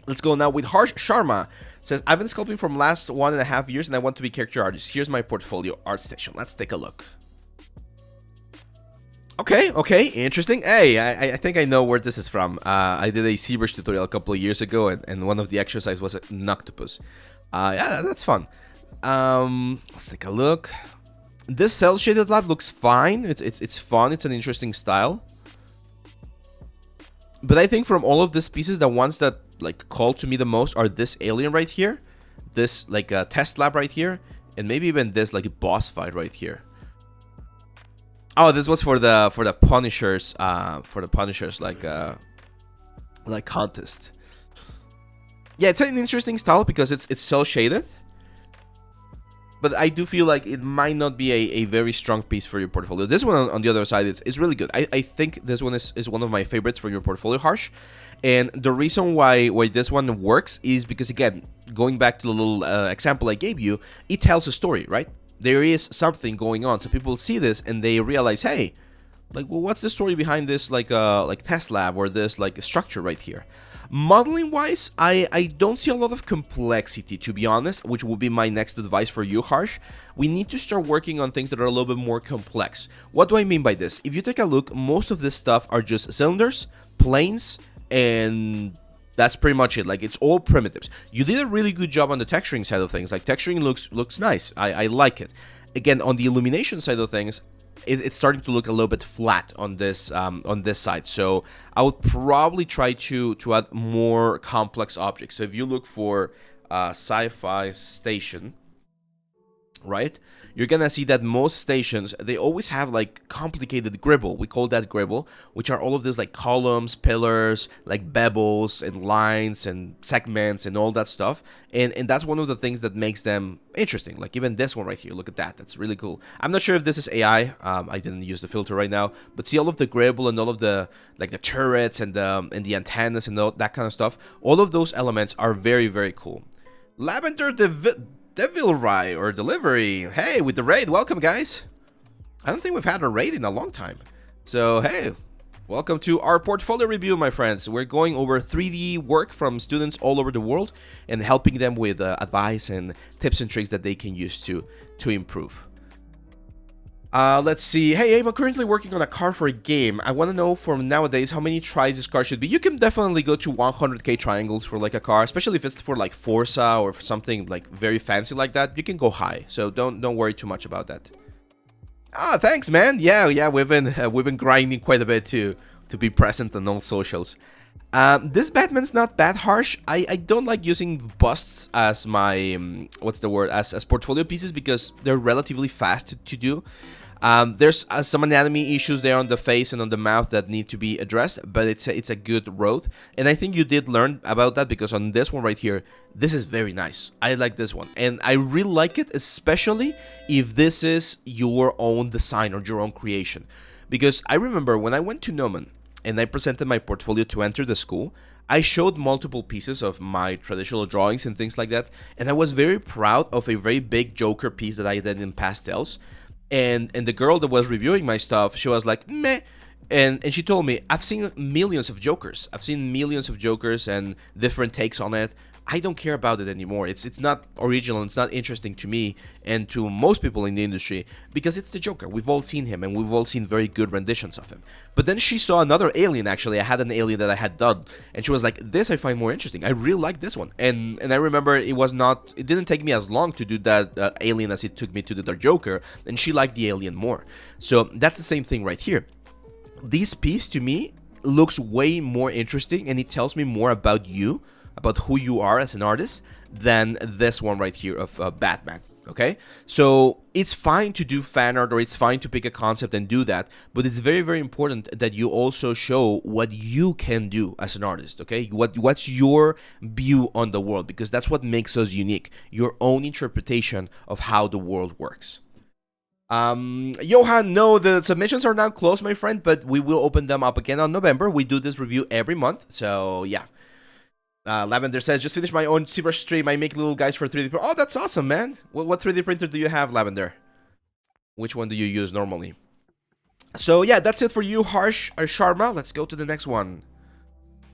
Let's go now with Harsh Sharma. Says, I've been sculpting from last 1.5 years and I want to be character artist. Here's my portfolio art station. Let's take a look. Okay, interesting. Hey, I think I know where this is from. I did a ZBrush tutorial a couple of years ago, and one of the exercises was an octopus. Yeah, that's fun. Let's take a look. This cell shaded lab looks fine. It's fun. It's an interesting style. But I think from all of these pieces, the ones that like call to me the most are this alien right here, this like test lab right here, and maybe even this like boss fight right here. Oh, this was for the Punishers, like contest. Yeah, it's an interesting style because it's cell shaded. But I do feel like it might not be a very strong piece for your portfolio. This one on the other side is really good. I think this one is one of my favorites for your portfolio, Harsh. And the reason why this one works is because, again, going back to the little example I gave you, it tells a story, right? There is something going on. So people see this and they realize, hey, like, well, what's the story behind this like test lab or this like structure right here? Modeling wise, I don't see a lot of complexity, to be honest, which will be my next advice for you, Harsh. We need to start working on things that are a little bit more complex. What do I mean by this? If you take a look, most of this stuff are just cylinders, planes, and that's pretty much it. Like, it's all primitives. You did a really good job on the texturing side of things. Like, texturing looks nice. I like it. Again, on the illumination side of things, it's starting to look a little bit flat on this side. So I would probably try to add more complex objects. So if you look for sci-fi station, right, you're gonna see that most stations, they always have like complicated gribble. We call that gribble, which are all of these like columns, pillars, like bevels and lines and segments and all that stuff. And that's one of the things that makes them interesting. Like even this one right here, look at that. That's really cool. I'm not sure if this is AI. I didn't use the filter right now, but see all of the gribble and all of the like the turrets and the antennas and all that kind of stuff. All of those elements are very, very cool. Lavender Devilry or Delivery. Hey, with the raid, welcome guys. I don't think we've had a raid in a long time. So hey, welcome to our portfolio review, my friends. We're going over 3D work from students all over the world and helping them with advice and tips and tricks that they can use to improve. Let's see. Hey, I'm currently working on a car for a game. I want to know from nowadays how many tries this car should be. You can definitely go to 100k triangles for like a car, especially if it's for like Forza or for something like very fancy like that. You can go high, so don't worry too much about that. Ah, thanks, man. Yeah, we've been grinding quite a bit to be present on all socials. This Batman's not bad, Harsh. I don't like using busts as my what's the word, as portfolio pieces because they're relatively fast to do. There's some anatomy issues there on the face and on the mouth that need to be addressed, but it's a good road, and I think you did learn about that because on this one right here, this is very nice. I like this one, and I really like it, especially if this is your own design or your own creation, because I remember when I went to Noman and I presented my portfolio to enter the school, I showed multiple pieces of my traditional drawings and things like that, and I was very proud of a very big Joker piece that I did in pastels. And the girl that was reviewing my stuff, she was like, meh. And she told me, I've seen millions of Jokers. I've seen millions of Jokers and different takes on it. I don't care about it anymore. It's not original. It's not interesting to me and to most people in the industry because it's the Joker. We've all seen him and we've all seen very good renditions of him. But then she saw another alien, actually. I had an alien that I had done. And she was like, this I find more interesting. I really like this one. And I remember it didn't take me as long to do that alien as it took me to do the Joker. And she liked the alien more. So that's the same thing right here. This piece to me looks way more interesting and it tells me more about you, about who you are as an artist, than this one right here of Batman, okay? So it's fine to do fan art or it's fine to pick a concept and do that, but it's very, very important that you also show what you can do as an artist, okay? What's your view on the world, because that's what makes us unique, your own interpretation of how the world works. Johan, no, the submissions are now closed, my friend, but we will open them up again on November. We do this review every month, so yeah. Lavender says, just finished my own ZBrush stream. I make little guys for 3D printer. Oh, that's awesome, man. What 3D printer do you have, Lavender? Which one do you use normally? So, yeah, that's it for you, Harsh Sharma. Let's go to the next one.